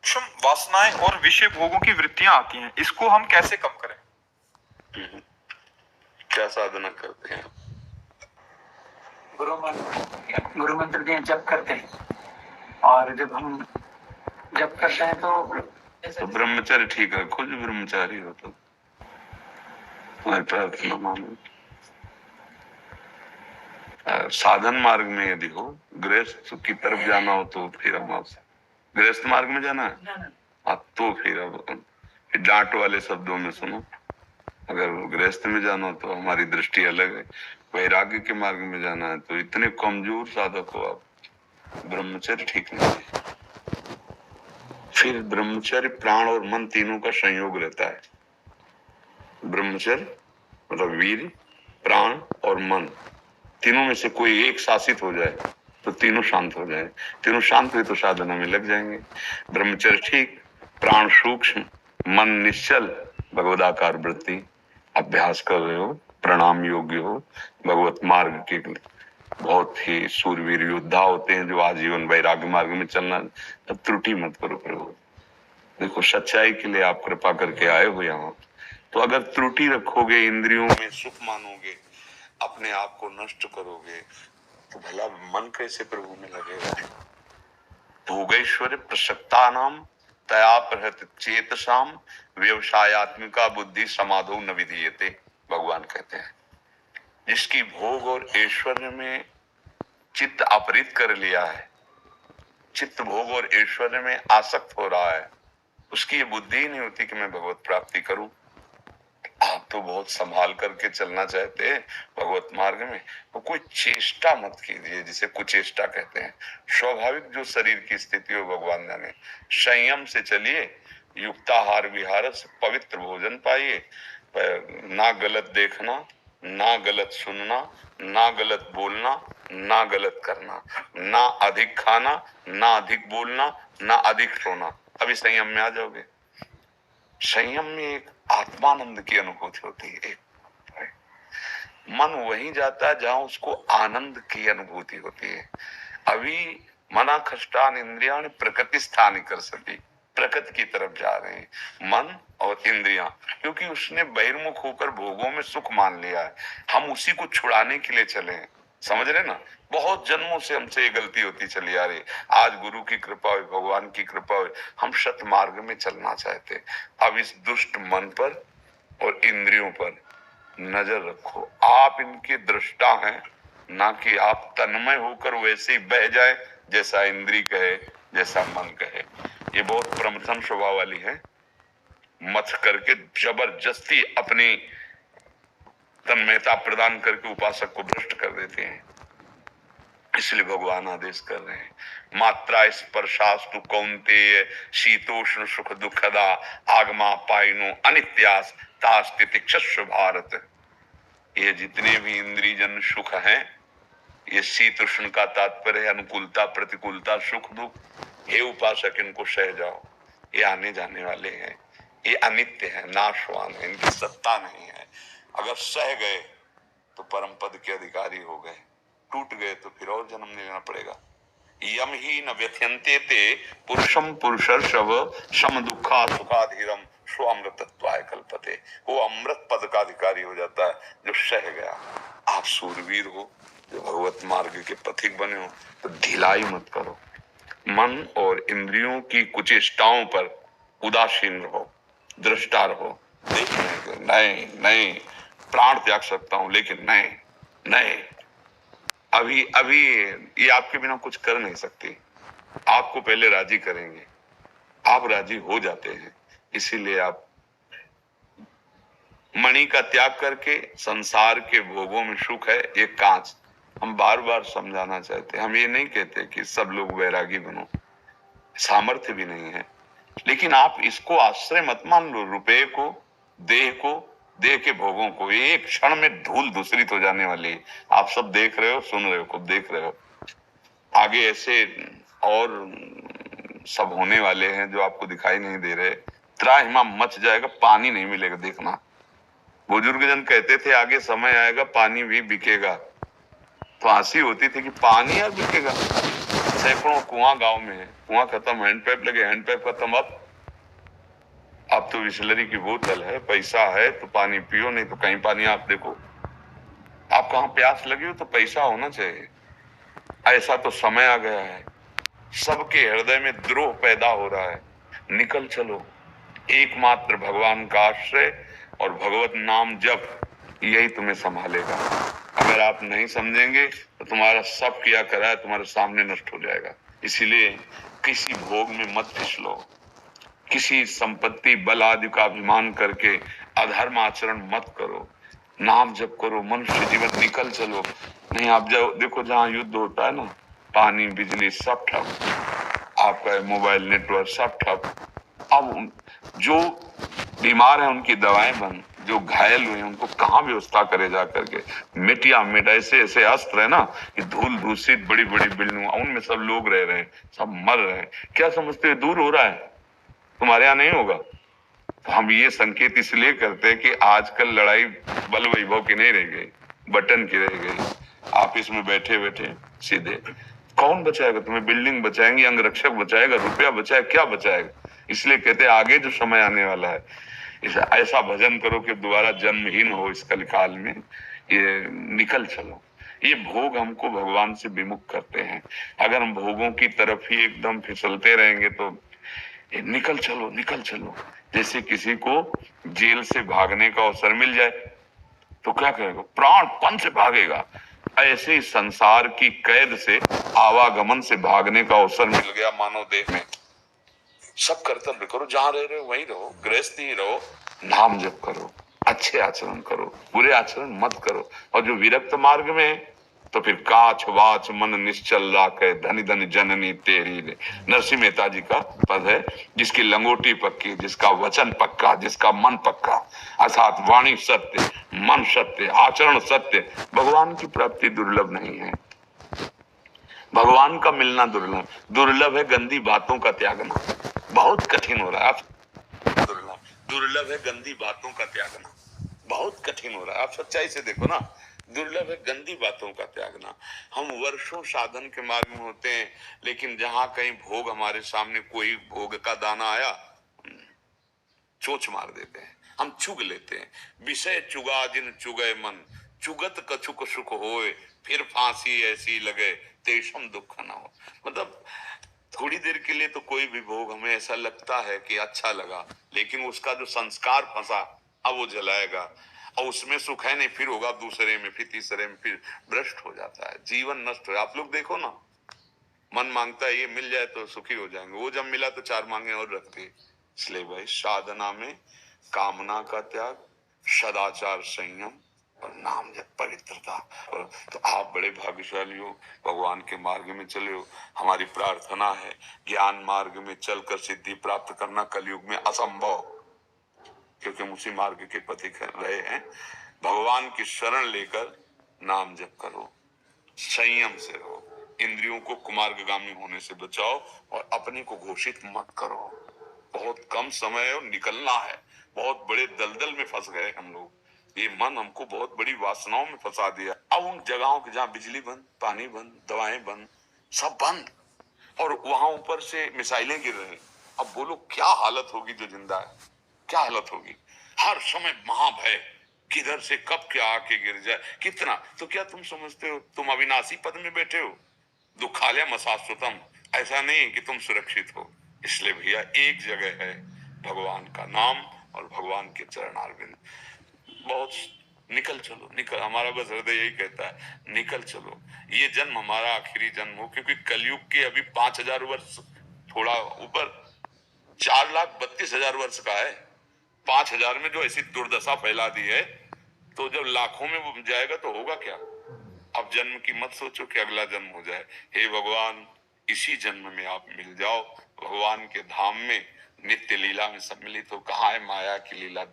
सूक्ष्म वासनाएं और विषय भोगों की वृत्तियां आती हैं, इसको हम कैसे कम करें? क्या साधना करते हैं? गुरु मंत्र के जप करते हैं, और जब हम जप करते हैं तो ब्रह्मचर्य ठीक है, खुद ब्रह्मचारी हो तो प्रार्थना मानो। साधन मार्ग में यदि हो, गृहस्थ की तरफ जाना हो तो फिर हम आपसे गृहस्थ मार्ग में जाना है आप तो फिर अब डांट वाले शब्दों में सुनो। अगर गृहस्थ में जाना हो तो हमारी दृष्टि अलग है, वैराग्य के मार्ग में जाना है तो इतने कमजोर साधक हो आप, ब्रह्मचर्य ठीक नहीं है। फिर ब्रह्मचर्य प्राण और मन तीनों का संयोग रहता है। ब्रह्मचर्य मतलब वीर, प्राण और मन, तीनों में से कोई एक शासित हो जाए तो तीनों शांत हो जाए। तीनों शांत हुए तो साधना में लग जाएंगे। ब्रह्मचर्य ठीक, प्राण सूक्ष्म, मन निश्चल, भगवदाकार वृत्ति, अभ्यास कर रहे हो, प्रणाम योग्य हो, भगवत मार्ग के बहुत ही सूरवीर योद्धा होते हैं जो आजीवन वैराग्य मार्ग में चलना। तब त्रुटि मत करो प्रभु। देखो सच्चाई के लिए आप कृपा करके आए हो यहाँ, तो अगर त्रुटि रखोगे, इंद्रियों में सुख मानोगे, अपने आप को नष्ट करोगे, तो भला मन कैसे प्रभु में लगेगा? भोगैश्वर्य प्रसक्ता नाम तया प्रहत चेतसाम व्यवसायत्मिका बुद्धि समाधो न विधीयते, भगवान कहते हैं। जिसकी भोग और ऐश्वर्य में चित्त अपहृत कर लिया है, चित्त भोग और ऐश्वर्य में आसक्त हो रहा है, उसकी ये बुद्धि ही नहीं होती कि मैं भगवत प्राप्ति करूं। आप तो बहुत संभाल करके चलना चाहते हैं भगवत मार्ग में, तो कोई चेष्टा मत कीजिए, जिसे कुचेष्टा कहते हैं। स्वाभाविक जो शरीर की स्थिति हो भगवान जाने, संयम से चलिए, युक्ताहार विहार से पवित्र भोजन पाइए, ना गलत देखना, ना गलत सुनना, ना गलत बोलना, ना गलत करना, ना अधिक खाना, ना अधिक बोलना, ना अधिक सोना। अभी संयम में आ जाओगे। संयम में एक आत्मानंद की अनुभूति होती है। मन वहीं जाता है जहां उसको आनंद की अनुभूति होती है। अभी मना खष्टान इंद्रियाण प्रकृति स्थान कर सकी, प्रकृति की तरफ जा रहे हैं मन और इंद्रियां, क्योंकि उसने बहिर्मुख होकर भोगों में सुख मान लिया है। हम उसी को छुड़ाने के लिए चले हैं, समझ रहे ना? बहुत जन्मों से हमसे ये गलती होती चली आ रही। आज गुरु की कृपा हुई, भगवान की कृपा हुई, हम सत मार्ग में चलना चाहते। अब इस दुष्ट मन पर और इंद्रियों पर नजर रखो। आप इनके दृष्टा हैं, ना कि आप तन्मय होकर वैसे ही बह जाए जैसा इंद्री कहे, जैसा मन कहे। ये बहुत प्रमथन स्वभाव वाली है, मत करके जबरदस्ती अपनी तन्मयता प्रदान करके उपासक को भ्रष्ट कर देते हैं। इसलिए भगवान आदेश कर रहे हैं, मात्रा स्पर्शास्तु कौन्तेय शीतोष्ण सुख दुखदा आगमा पाइनो अनित्यास तास्तितिक्षस्व भारत। ये जितने भी इंद्रियजन सुख हैं, ये शीत उष्ण का तात्पर्य है अनुकूलता प्रतिकूलता सुख दुख। हे उपासक इनको सह जाओ, ये आने जाने वाले हैं, ये अनित्य है, नाशवान है, इनकी सत्ता नहीं है। अगर सह गए तो परम पद के अधिकारी हो गए, टूट गए तो फिर और जन्म लेना पड़ेगा। यम ही न व्यथ्यन्ते ते पुरुषम पुरुषर्षभ सम दुखा सुखाधीरम स्व अमृतत्वाय कल्पते। वो अमृत पद का अधिकारी हो जाता है जो सह गया। आप सूरवीर हो, जो भगवत मार्ग के पथिक बने हो, तो ढिलाई मत करो। मन और इंद्रियों की कुचेष्टाओं पर उदासीन रहो, दृष्टा रहो। देखने नहीं नहीं, प्राण त्याग सकता हूं लेकिन नहीं नहीं, अभी अभी ये आपके बिना कुछ कर नहीं सकती। आपको पहले राजी करेंगे, आप राजी हो जाते हैं, इसीलिए आप मणि का त्याग करके संसार के भोगों में सुख है ये कांच। हम बार बार समझाना चाहते हैं, हम ये नहीं कहते कि सब लोग वैरागी बनो, सामर्थ्य भी नहीं है, लेकिन आप इसको आश्रय मत मान लो। रुपये को, देह के भोगों को, एक क्षण में धूल दूसरी हो जाने वाली है। आप सब देख रहे हो, सुन रहे हो, खुद देख रहे हो। आगे ऐसे और सब होने वाले हैं जो आपको दिखाई नहीं दे रहे। त्राहिमाम मच जाएगा, पानी नहीं मिलेगा। देखना, बुजुर्ग जन कहते थे आगे समय आएगा पानी भी बिकेगा, तो हंसी होती थी कि पानी यार बिकेगा, सैकड़ों कुआं गांव में है, कुआं खत्म, हैंडपैप लगे, हैंडपैप खत्म। अब तो बिस्लरी की बोतल है, पैसा है तो पानी पियो, नहीं तो कहीं पानी आप देखो। आप कहां प्यास लगी हो तो पैसा होना चाहिए। ऐसा तो समय आ गया है, सबके हृदय में द्रोह पैदा हो रहा है। निकल चलो, एकमात्र भगवान का आश्रय और भगवत नाम जप, यही तुम्हें संभालेगा। अगर आप नहीं समझेंगे तो तुम्हारा सब किया करा है तुम्हारे सामने नष्ट हो जाएगा। इसीलिए किसी भोग में मत फिसलो, किसी संपत्ति बल आदि का अभिमान करके अधर्म आचरण मत करो, नाम जप करो, मनुष्य जीवन निकल चलो। नहीं आप जाओ, देखो जहां युद्ध होता है ना, पानी बिजली सब ठप, आपका मोबाइल नेटवर्क सब ठप। अब जो बीमार है उनकी दवाएं बंद, जो घायल हुए उनको कहाँ व्यवस्था करे जा करके। मिटिया मिट ऐसे ऐसे अस्त्र है ना कि धूल दूषित बड़ी बड़ी बिल्डिंग, उनमें सब लोग रह रहे हैं, सब मर रहे हैं। क्या समझते हो दूर हो रहा है? तुम्हारे यहाँ नहीं होगा। तो हम ये संकेत इसलिए करते हैं कि आजकल लड़ाई बल वैभव की नहीं रह गई, बटन की रह गई। आप इसमें बैठे बैठे सीधे, कौन बचाएगा तुम्हें? बिल्डिंग बचाएंगे, अंगरक्षक बचाएगा, रुपया बचाएगा, क्या बचाएगा? इसलिए कहते हैं आगे जो समय आने वाला है, ऐसा भजन करो कि दोबारा जन्महीन हो इस कलिकाल में। ये निकल चलो, ये भोग हमको भगवान से विमुख करते हैं। अगर हम भोगों की तरफ ही एकदम फिसलते रहेंगे तो निकल चलो, निकल चलो। जैसे किसी को जेल से भागने का अवसर मिल जाए तो क्या करेगा? प्राणपण से भागेगा। ऐसे ही संसार की कैद से, आवागमन से भागने का अवसर मिल गया मानव देह में। सब कर्तव्य करो, जहां रह रहे हो वहीं रहो, गृहस्थी ही रहो, नाम जप करो, अच्छे आचरण करो, बुरे आचरण मत करो। और जो विरक्त मार्ग में है तो फिर काछ वाच मन निश्चल राखे, धनी धनी जननी तेरी ने। नरसिंह मेहता जी का पद है, जिसकी लंगोटी पक्की, जिसका वचन पक्का, जिसका मन पक्का, अर्थात वाणी सत्य, मन सत्य, आचरण सत्य, भगवान की प्राप्ति दुर्लभ नहीं है। भगवान का मिलना दुर्लभ दुर्लभ है। गंदी बातों का त्यागना बहुत कठिन हो रहा है। दुर्लभ है गंदी बातों का त्यागना, बहुत कठिन हो रहा है। आप सच्चाई से देखो ना, दुर्लभ है गंदी बातों का त्यागना। हम वर्षों साधन के मार्ग में होते हैं, लेकिन जहां कहीं भोग हमारे सामने कोई भोग का दाना आया, चोच मार देते हैं, हम चुग लेते हैं। विषय चुगा जिन चुगे मन, चुगत कछुक सुख होए, फिर फांसी ऐसी लगे तेषम दुख न हो। मतलब थोड़ी देर के लिए तो कोई भी भोग हमें ऐसा लगता है कि अच्छा लगा, लेकिन उसका जो संस्कार फंसा अब वो जलाएगा, और उसमें सुख है नहीं, फिर होगा दूसरे में, फिर तीसरे में, फिर भ्रष्ट हो जाता है, जीवन नष्ट हो। आप लोग देखो ना, मन मांगता है ये मिल जाए तो सुखी हो जाएंगे, वो जब मिला तो चार मांगे और रखते। इसलिए भाई साधना में कामना का त्याग, सदाचार, संयम और नाम जप, पवित्रता। तो आप बड़े भाग्यशाली हो, भगवान के मार्ग में चले हो। हमारी प्रार्थना है ज्ञान मार्ग में चलकर सिद्धि प्राप्त करना कलयुग में असंभव, क्योंकि हम उसी मार्ग के पथी कर रहे हैं। भगवान की शरण लेकर नाम जप करो, संयम से रहो, इंद्रियों को कुमार्गगामी होने से बचाओ और अपने को घोषित मत करो। बहुत कम समय है और निकलना है। बहुत बड़े दलदल में फंस गए हम लोग। ये मन हमको बहुत बड़ी वासनाओं में फंसा दिया। अब उन जगहों की जहां बिजली बंद, पानी बंद, दवाएं बंद, सब बंद, और वहां ऊपर से मिसाइलें गिर रही। अब बोलो क्या हालत होगी जो जिंदा है, क्या हालत होगी? हर समय महाभय, किधर से कब क्या आके गिर जाए, कितना। तो क्या तुम समझते हो तुम अविनाशी पद में बैठे हो? दुखालय मशाश्वतम, ऐसा नहीं कि तुम सुरक्षित हो। इसलिए भैया एक जगह है, भगवान का नाम और भगवान के चरणारविंद। बहुत निकल चलो, निकल। हमारा बस हृदय यही कहता है निकल चलो, ये जन्म हमारा आखिरी जन्म हो, क्योंकि कलयुग के अभी 5000 वर्ष थोड़ा ऊपर 4,32,000 वर्ष का है। 5000 में जो ऐसी दुर्दशा फैला दी है, तो जब लाखों में वो जाएगा तो होगा क्या? अब जन्म की मत सोचो कि अगला जन्म हो जाए। हे भगवान, इसी जन्म में आप मिल जाओ, भगवान के धाम में नित्य लीला में सम्मिलित हो। कहाँ है माया की लीला?